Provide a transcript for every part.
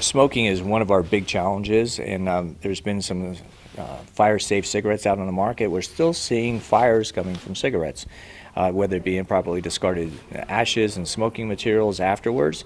Smoking is one of our big challenges, and there's been some fire-safe cigarettes out on the market. We're still seeing fires coming from cigarettes, whether it be improperly discarded ashes and smoking materials afterwards.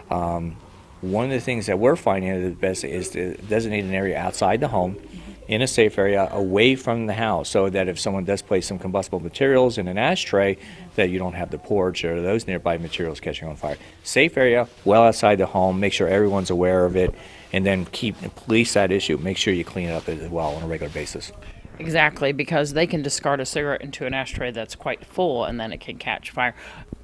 One of the things that we're finding the best is to designate an area outside the home, in a safe area away from the house, so that if someone does place some combustible materials in an ashtray, that you don't have the porch or those nearby materials catching on fire. Safe area, well outside the home, make sure everyone's aware of it, and then police that issue. Make sure you clean it up as well on a regular basis. Exactly, because they can discard a cigarette into an ashtray that's quite full and then it can catch fire.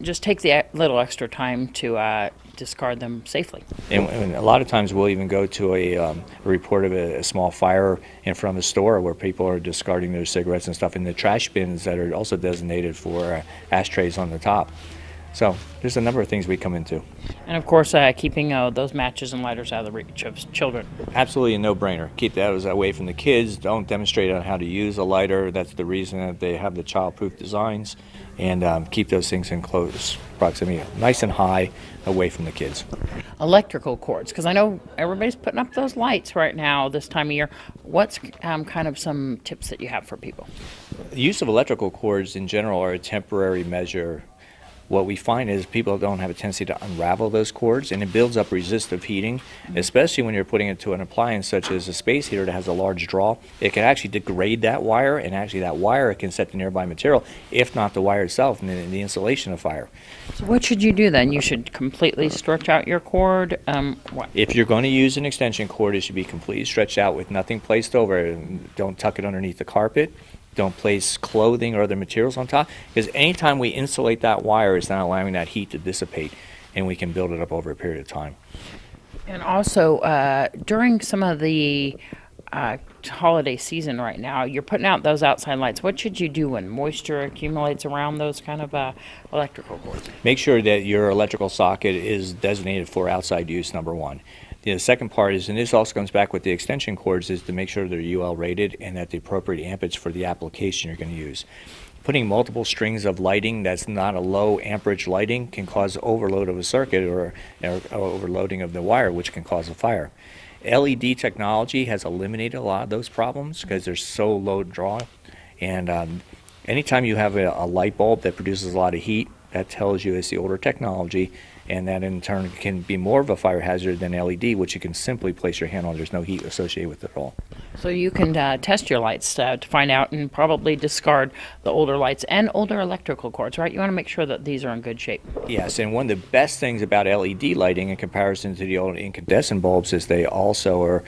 Just take the little extra time to discard them safely. And a lot of times we'll even go to a report of a small fire in front of a store where people are discarding their cigarettes and stuff in the trash bins that are also designated for ashtrays on the top. So there's a number of things we come into. And of course, keeping those matches and lighters out of the reach of children. Absolutely a no-brainer. Keep those away from the kids. Don't demonstrate on how to use a lighter. That's the reason that they have the child-proof designs. And keep those things in close proximity, nice and high, away from the kids. Electrical cords, because I know everybody's putting up those lights right now this time of year. What's kind of some tips that you have for people? The use of electrical cords in general are a temporary measure. What we find is people don't have a tendency to unravel those cords, and it builds up resistive heating, especially when you're putting it to an appliance such as a space heater that has a large draw. It can actually degrade that wire, and actually that wire can set the nearby material, if not the wire itself, and the insulation of fire. So what should you do then? You should completely stretch out your cord? What? If you're going to use an extension cord, it should be completely stretched out with nothing placed over it. Don't tuck it underneath the carpet. Don't place clothing or other materials on top, because anytime we insulate that wire, it's not allowing that heat to dissipate, and we can build it up over a period of time. And also, during some of the holiday season right now, you're putting out those outside lights. What should you do when moisture accumulates around those kind of electrical cords? Make sure that your electrical socket is designated for outside use, number one. The second part is, and this also comes back with the extension cords, is to make sure they're UL rated and at the appropriate amperage for the application you're going to use. Putting multiple strings of lighting that's not a low amperage lighting can cause overload of a circuit or overloading of the wire, which can cause a fire. LED technology has eliminated a lot of those problems because they're so low draw. And anytime you have a light bulb that produces a lot of heat, that tells you it's the older technology, and that in turn can be more of a fire hazard than LED, which you can simply place your hand on. There's no heat associated with it at all. So you can test your lights to find out and probably discard the older lights and older electrical cords, right? You want to make sure that these are in good shape. Yes, and one of the best things about LED lighting in comparison to the old incandescent bulbs is they also are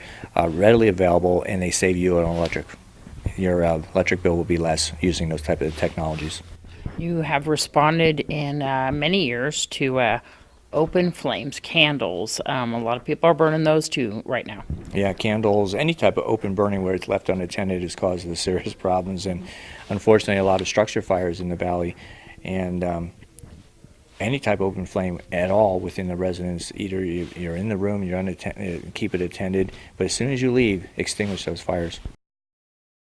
readily available, and they save you on electric. Your electric bill will be less using those type of technologies. You have responded in many years to open flames, candles. A lot of people are burning those too right now. Yeah, candles, any type of open burning where it's left unattended is causing serious problems, and unfortunately a lot of structure fires in the valley. And any type of open flame at all within the residence, either you're in the room, you're keep it attended, but as soon as you leave, extinguish those fires.